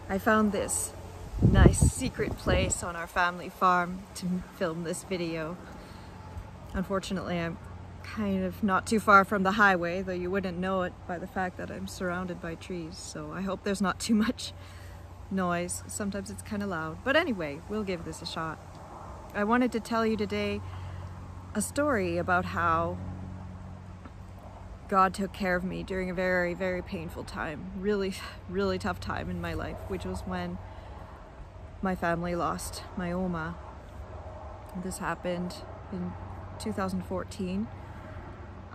I found this nice secret place on our family farm to film this video. Unfortunately, I'm kind of not too far from the highway, though you wouldn't know it by the fact that I'm surrounded by trees, so I hope there's not too much noise. Sometimes it's kind of loud, but anyway, we'll give this a shot. I wanted to tell you today a story about how God took care of me during a very, very painful time, really tough time in my life, which was when my family lost my Oma. This happened in 2014.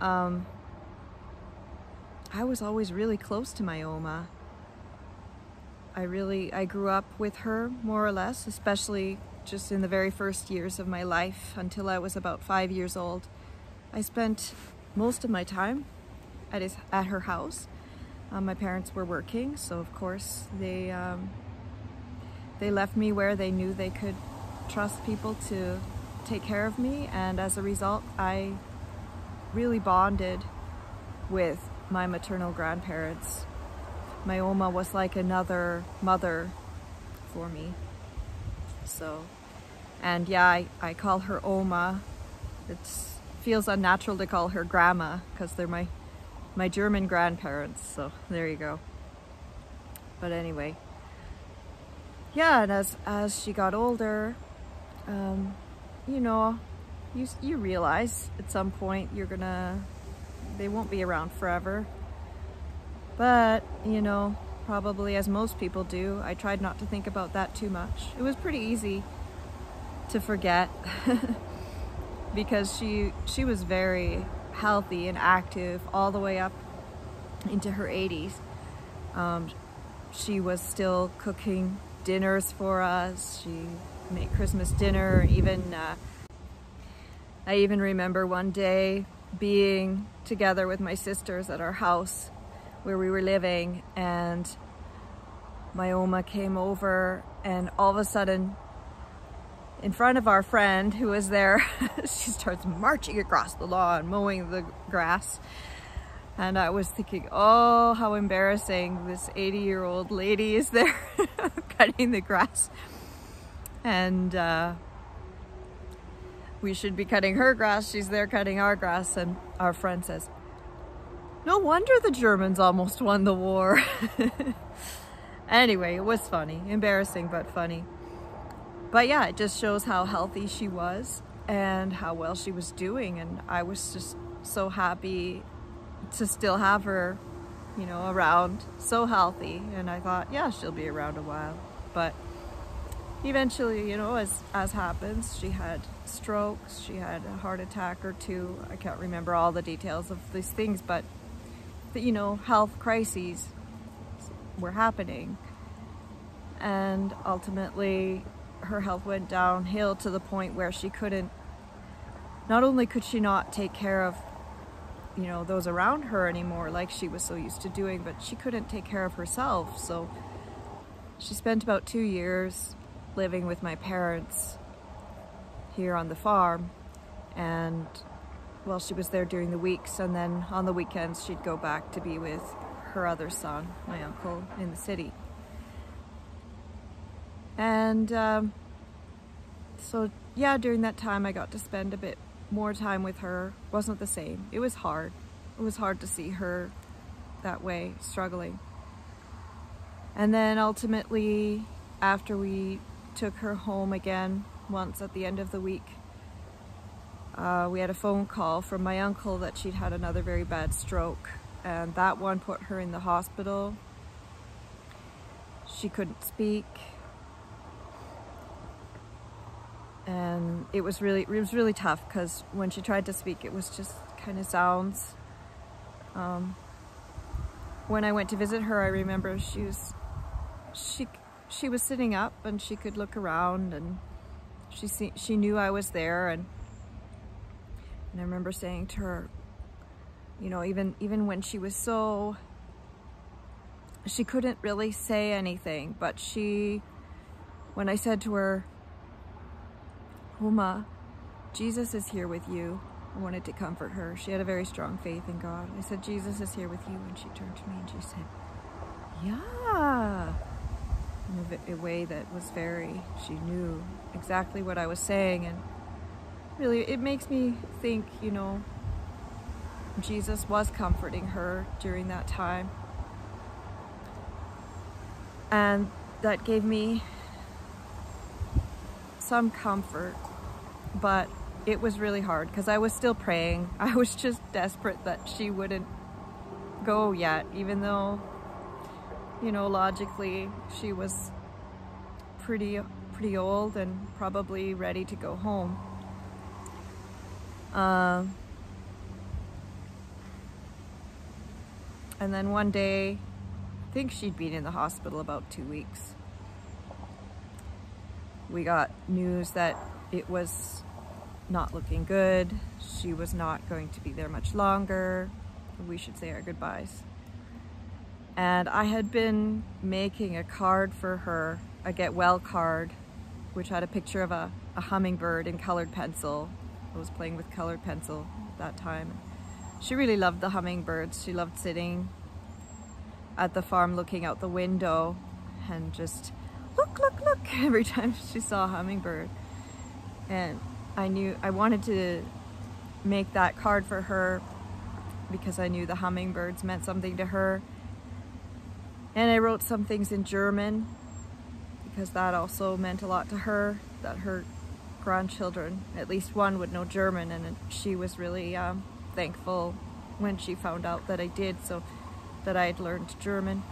I was always really close to my Oma. I grew up with her, more or less, especially just in the very first years of my life until I was about 5 years old. I spent most of my time at her house. My parents were working, so of course they left me where they knew they could trust people to take care of me, and as a result I really bonded with my maternal grandparents. My Oma was like another mother for me. So, and yeah, I call her Oma. It feels unnatural to call her grandma because they're my German grandparents, so there you go. But anyway, yeah, and as she got older, you know, you realize at some point they won't be around forever. But, you know, probably as most people do, I tried not to think about that too much. It was pretty easy to forget because she was very healthy and active all the way up into her 80s. She was still cooking dinners for us. She made Christmas dinner. I even remember one day being together with my sisters at our house where we were living, and my Oma came over, and all of a sudden, in front of our friend who was there, she starts marching across the lawn, mowing the grass. And I was thinking, oh, how embarrassing. This 80-year-old lady is there cutting the grass. And we should be cutting her grass. She's there cutting our grass. And our friend says, no wonder the Germans almost won the war. Anyway, it was funny. Embarrassing, but funny. But yeah, it just shows how healthy she was and how well she was doing. And I was just so happy to still have her, you know, around, so healthy. And I thought, yeah, she'll be around a while. But eventually, you know, as happens, she had strokes, she had a heart attack or two. I can't remember all the details of these things, but, you know, health crises were happening. And ultimately, her health went downhill to the point where she couldn't, not only could she not take care of, you know, those around her anymore like she was so used to doing, but she couldn't take care of herself. So she spent about 2 years living with my parents here on the farm, and well, she was there during the weeks, and then on the weekends she'd go back to be with her other son, my uncle, in the city. And so yeah, during that time I got to spend a bit more time with her. Wasn't the same. It was hard. It was hard to see her that way, struggling. And then ultimately, after we took her home again once at the end of the week, we had a phone call from my uncle that she'd had another very bad stroke, and that one put her in the hospital. She couldn't speak, and it was really tough because when she tried to speak, it was just kind of sounds. When I went to visit her, I remember she was sitting up and she could look around, and she knew I was there, and I remember saying to her, you know, even when she was so, she couldn't really say anything, but when I said to her, Oma, Jesus is here with you, I wanted to comfort her. She had a very strong faith in God. I said, Jesus is here with you, and she turned to me and she said, yeah. a way that was she knew exactly what I was saying, and really it makes me think, you know, Jesus was comforting her during that time. And that gave me some comfort, but it was really hard because I was still praying. I was just desperate that she wouldn't go yet, even though, you know, logically she was pretty old and probably ready to go home. And then one day, I think she'd been in the hospital about 2 weeks. We got news that it was not looking good. She was not going to be there much longer. We should say our goodbyes. And I had been making a card for her, a get well card, which had a picture of a hummingbird in colored pencil. I was playing with colored pencil at that time. She really loved the hummingbirds. She loved sitting at the farm looking out the window and just look every time she saw a hummingbird. And I knew I wanted to make that card for her because I knew the hummingbirds meant something to her. And I wrote some things in German because that also meant a lot to her, that her grandchildren, at least one, would know German, and she was really thankful when she found out that I did, so that I had learned German.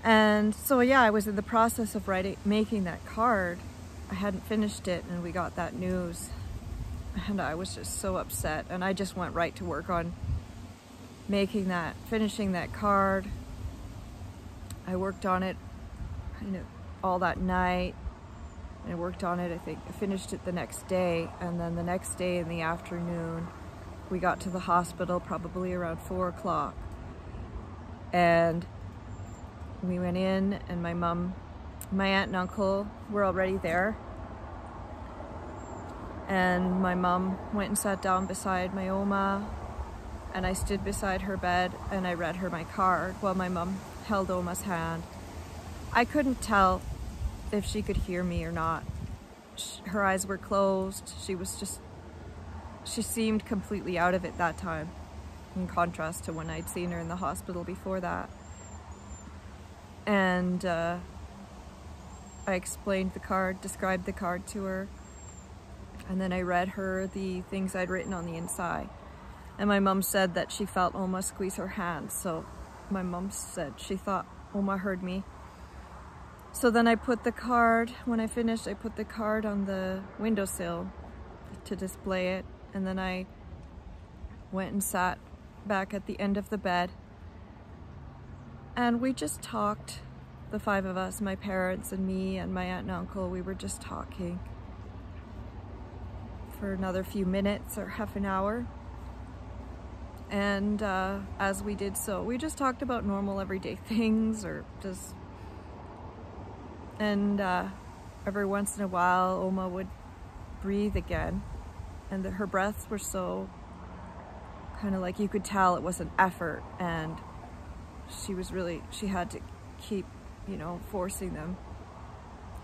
And so yeah, I was in the process of making that card. I hadn't finished it, and we got that news, and I was just so upset, and I just went right to work on finishing that card. I worked on it, you know, all that night. I worked on it, I finished it the next day, and then the next day in the afternoon, we got to the hospital probably around 4 o'clock. And we went in, and my aunt and uncle were already there. And my mom went and sat down beside my Oma, and I stood beside her bed and I read her my card while my mom held Oma's hand. I couldn't tell if she could hear me or not. Her eyes were closed. She seemed completely out of it that time, in contrast to when I'd seen her in the hospital before that. And I explained the card, described the card to her, and then I read her the things I'd written on the inside. And my mom said that she felt Oma squeeze her hand, so my mom said she thought Oma heard me. So then I put the card, when I finished, I put the card on the windowsill to display it, and then I went and sat back at the end of the bed, and we just talked, the 5 of us, my parents and me and my aunt and uncle. We were just talking for another few minutes or half an hour. And as we did so, we just talked about normal everyday things, or just, and every once in a while Oma would breathe again, and her breaths were so kind of like, you could tell it was an effort, and she had to keep, you know, forcing them,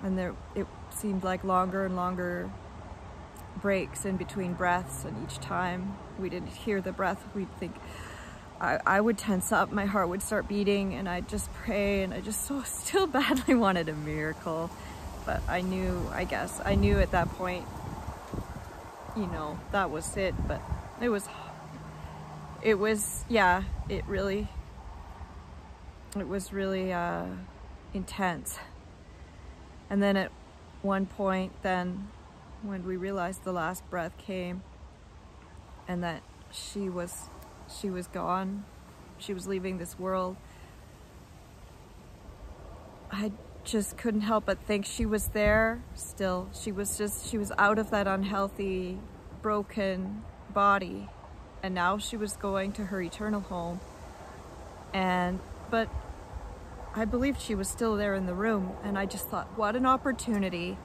and it seemed like longer and longer breaks in between breaths, and each time we didn't hear the breath, we'd think, I would tense up, my heart would start beating, and I'd just pray, and I just still badly wanted a miracle. But I knew at that point, you know, that was it. But it was yeah, it was really intense. And then at one point then, when we realized the last breath came and that she was gone, she was leaving this world, I just couldn't help but think she was there still. She was out of that unhealthy, broken body, and now she was going to her eternal home. But I believed she was still there in the room, and I just thought, what an opportunity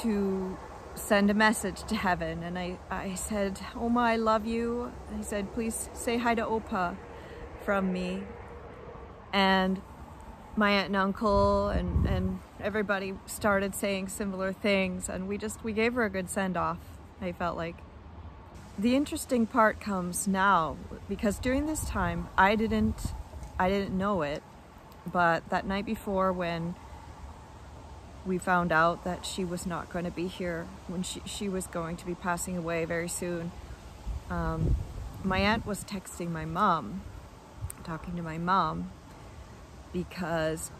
to send a message to heaven. And I said, Oma, I love you. And he said, please say hi to Opa from me. And my aunt and uncle and everybody started saying similar things, and we gave her a good send-off, I felt like. The interesting part comes now, because during this time I didn't know it, but that night before, when we found out that she was not going to be here, when she was going to be passing away very soon, my aunt was texting my mom, talking to my mom, because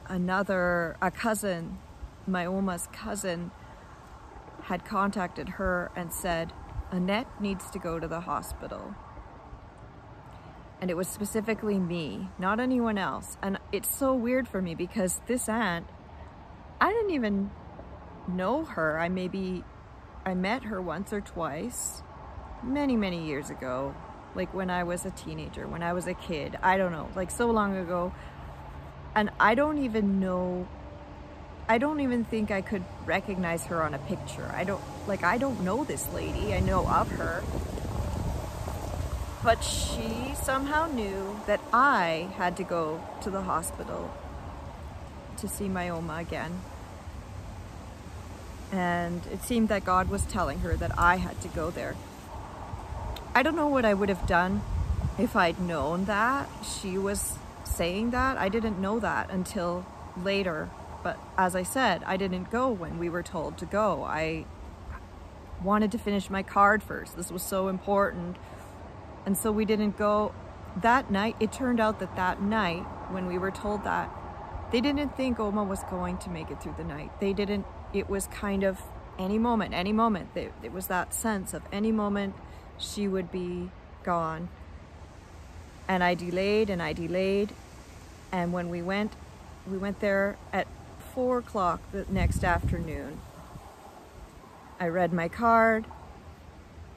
a cousin, my Oma's cousin, had contacted her and said, Annette needs to go to the hospital. And it was specifically me, not anyone else. And it's so weird for me, because this aunt, I didn't even know her. I met her once or twice, many years ago, like when I was a teenager, when I was a kid, I don't know, like so long ago. And I don't even think I could recognize her on a picture. I don't know this lady. I know of her. But she somehow knew that I had to go to the hospital to see my Oma again. And it seemed that God was telling her that I had to go there. I don't know what I would have done if I'd known that she was saying that. I didn't know that until later. But as I said, I didn't go when we were told to go. I wanted to finish my card first. This was so important. And so we didn't go that night. It turned out that night, when we were told that, they didn't think Oma was going to make it through the night. They didn't. It was kind of any moment. It was that sense of any moment she would be gone. And I delayed. And when we went there at 4 o'clock the next afternoon. I read my card,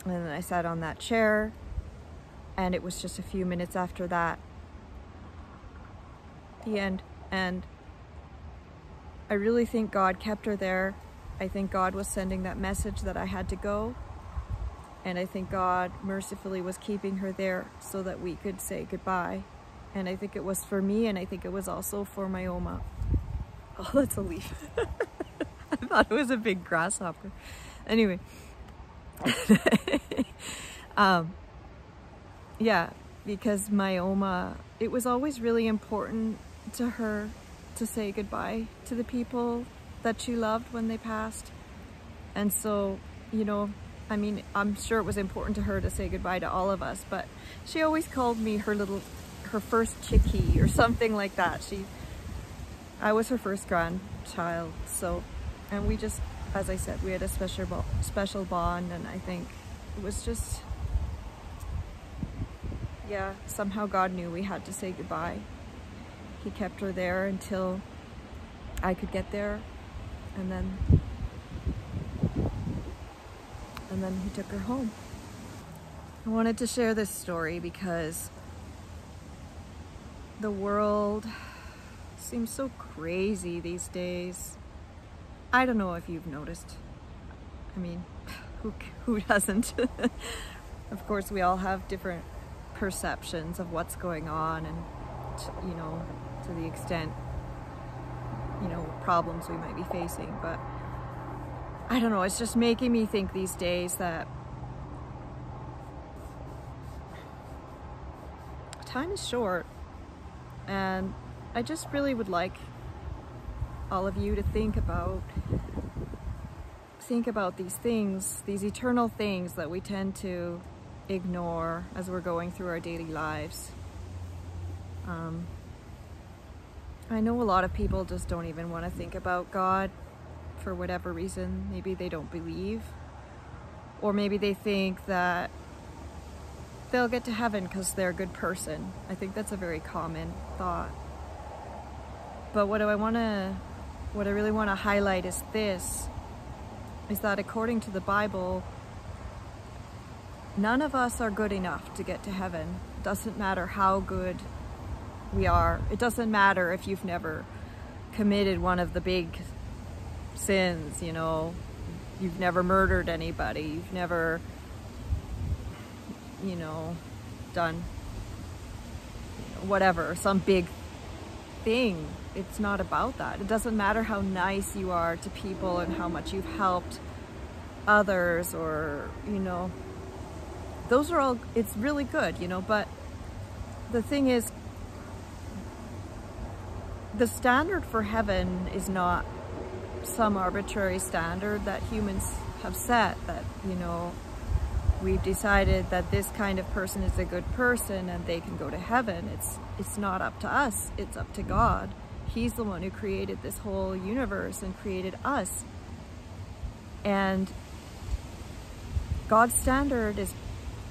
and then I sat on that chair, and it was just a few minutes after that, the end. And I really think God kept her there. I think God was sending that message that I had to go, and I think God mercifully was keeping her there so that we could say goodbye. And I think it was for me, and I think it was also for my Oma. Oh, that's a leaf. I thought it was a big grasshopper. Anyway. Yeah, because my Oma, it was always really important to her to say goodbye to the people that she loved when they passed. And so, you know, I mean, I'm sure it was important to her to say goodbye to all of us, but she always called me her first chickie or something like that. I was her first grandchild, so, and we just, as I said, we had a special bond, and I think it was just, yeah, somehow God knew we had to say goodbye. He kept her there until I could get there, and then he took her home. I wanted to share this story because the world seems so crazy these days. I don't know if you've noticed. I mean, who doesn't? Of course, we all have different perceptions of what's going on, and you know, to the extent, you know, problems we might be facing. But I don't know, it's just making me think these days that time is short, and I just really would like all of you to think about these things, these eternal things that we tend to ignore as we're going through our daily lives. I know a lot of people just don't even want to think about God for whatever reason. Maybe they don't believe, or maybe they think that they'll get to heaven because they're a good person. I think that's a very common thought. But what I really want to highlight is that according to the Bible, none of us are good enough to get to heaven. It doesn't matter how good we are. It doesn't matter if you've never committed one of the big sins, you know, you've never murdered anybody, you've never, you know, done, you know, whatever, some big thing. It's not about that. It doesn't matter how nice you are to people and how much you've helped others, or, you know, those are all, it's really good, you know, but the thing is, the standard for heaven is not some arbitrary standard that humans have set, that, you know, we've decided that this kind of person is a good person and they can go to heaven. It's not up to us, it's up to God. He's the one who created this whole universe and created us. And God's standard is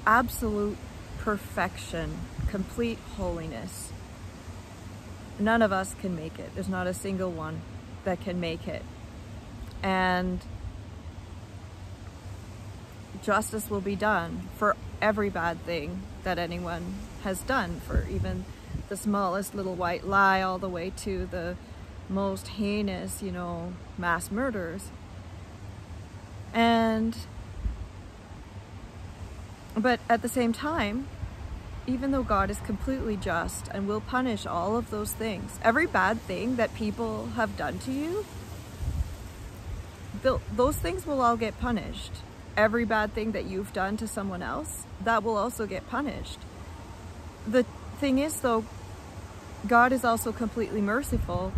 absolute perfection, complete holiness. None of us can make it. There's not a single one that can make it. And justice will be done for every bad thing that anyone has done, for even the smallest little white lie all the way to the most heinous, you know, mass murders. But at the same time, even though God is completely just and will punish all of those things, every bad thing that people have done to you, those things will all get punished. Every bad thing that you've done to someone else, that will also get punished. The thing is, though, God is also completely merciful,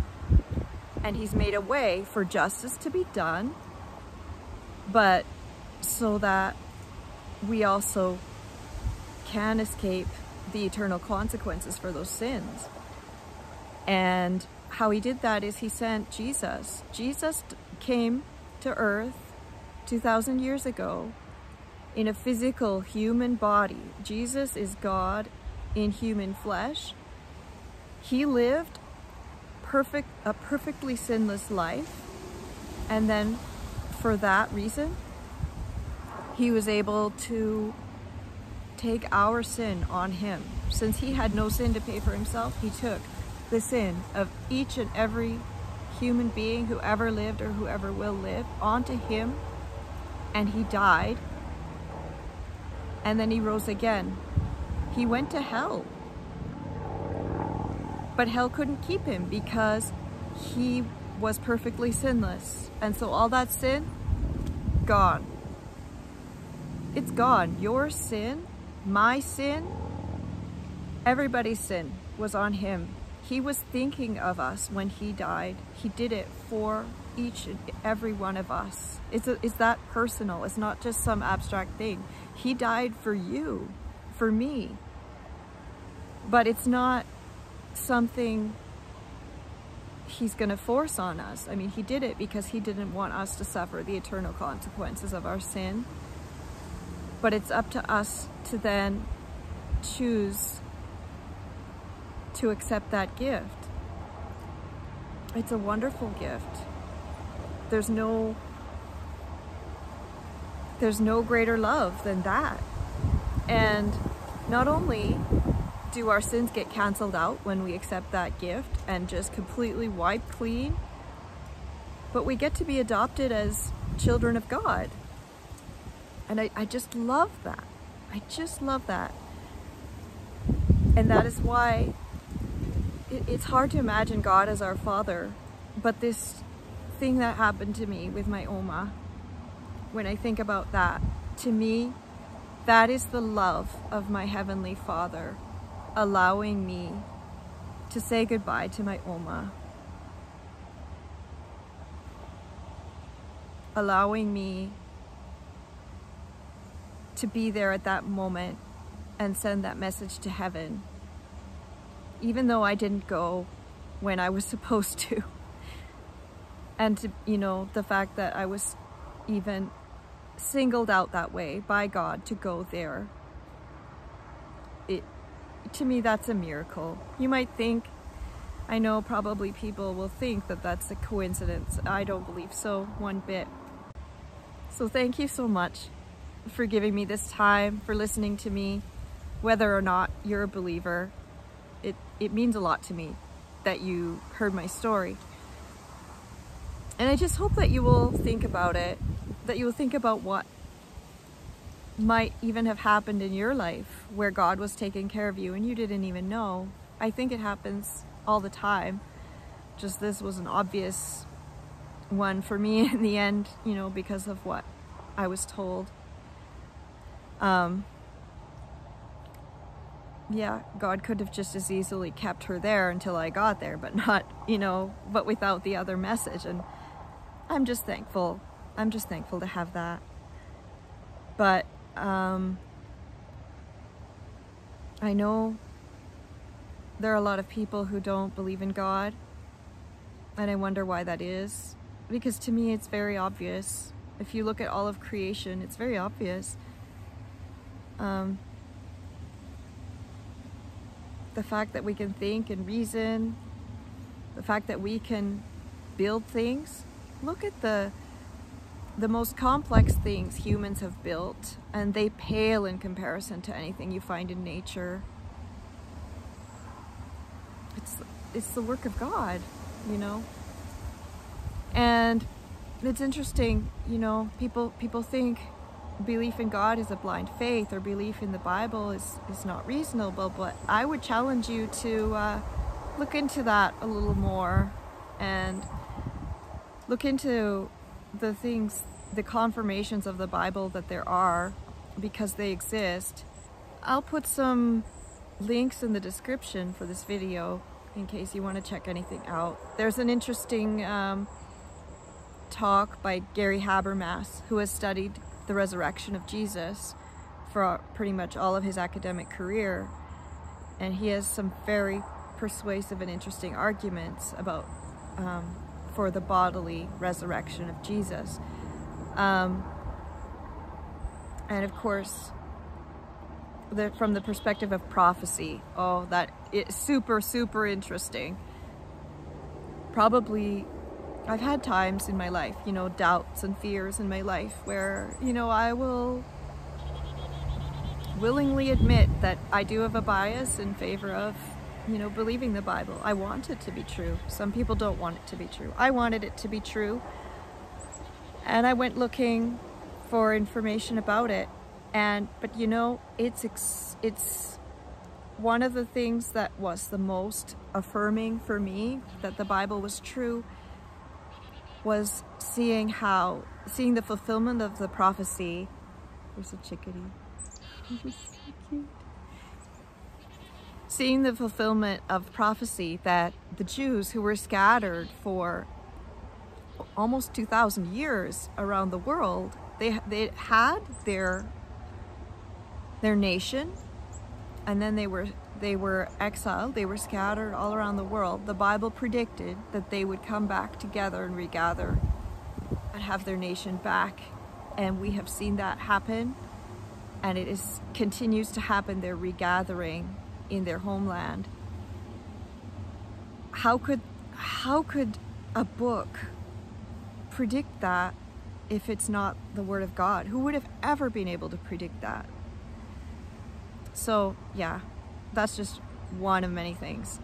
and He's made a way for justice to be done, but so that we also can escape the eternal consequences for those sins. And how He did that is He sent Jesus. Jesus came to earth 2,000 years ago in a physical human body. Jesus is God in human flesh. He lived a perfectly sinless life, and then for that reason He was able to take our sin on Him. Since He had no sin to pay for Himself, He took the sin of each and every human being who ever lived or whoever will live onto Him, and He died, and then He rose again. He went to hell, but hell couldn't keep Him because He was perfectly sinless. And so all that sin, gone. It's gone. Your sin, my sin, everybody's sin was on Him. He was thinking of us when He died. He did it for each and every one of us. It's that personal. It's not just some abstract thing. He died for you, for me. But it's not something He's going to force on us. I mean, He did it because He didn't want us to suffer the eternal consequences of our sin. But it's up to us to then choose to accept that gift. It's a wonderful gift. There's no greater love than that. And not only do our sins get canceled out when we accept that gift and just completely wiped clean, but we get to be adopted as children of God. And I just love that. I just love that. And that is why it's hard to imagine God as our Father. But this thing that happened to me with my Oma, when I think about that, to me, that is the love of my Heavenly Father, allowing me to say goodbye to my Oma. Allowing me to be there at that moment and send that message to heaven, even though I didn't go when I was supposed to. And to, you know, the fact that I was even singled out that way by God to go there, to me, that's a miracle. You might think, I know probably people will think that that's a coincidence. I don't believe so one bit. So thank you so much for giving me this time, for listening to me, whether or not you're a believer. It means a lot to me that you heard my story. And I just hope that you will think about it, that you will think about what might even have happened in your life where God was taking care of you and you didn't even know. I think it happens all the time. Just this was an obvious one for me in the end, you know, because of what I was told. Yeah, God could have just as easily kept her there until I got there, but not, you know, but without the other message. And I'm just thankful. I'm just thankful to have that. But I know there are a lot of people who don't believe in God, and I wonder why that is. Because to me, it's very obvious. If you look at all of creation, it's very obvious. The fact that we can think and reason, the fact that we can build things. Look at the most complex things humans have built, and they pale in comparison to anything you find in nature. It's the work of God, you know. And it's interesting, you know, people think belief in God is a blind faith, or belief in the Bible is not reasonable, but I would challenge you to look into that a little more and look into the things, the confirmations of the Bible that there are, because they exist. I'll put some links in the description for this video in case you want to check anything out. There's an interesting talk by Gary Habermas, who has studied the resurrection of Jesus for pretty much all of his academic career, and he has some very persuasive and interesting arguments about for the bodily resurrection of Jesus. And of course, from the perspective of prophecy, oh, that is super interesting. Probably I've had times in my life, you know, doubts and fears in my life where, you know, I will willingly admit that I do have a bias in favor of, you know, believing the Bible. I want it to be true. Some people don't want it to be true. I wanted it to be true. And I went looking for information about it. But you know, it's one of the things that was the most affirming for me that the Bible was true was seeing the fulfillment of the prophecy. There's a chickadee. He's so cute. Seeing the fulfillment of prophecy that the Jews, who were scattered for almost 2,000 years around the world, they had their nation, and then they were exiled, they were scattered all around the world. The Bible predicted that they would come back together and regather and have their nation back. And we have seen that happen, and it continues to happen. They're regathering in their homeland. How could a book predict that if it's not the Word of God? Who would have ever been able to predict that? So yeah, that's just one of many things.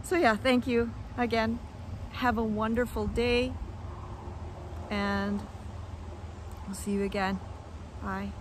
So yeah, thank you again. Have a wonderful day, and I'll see you again. Bye.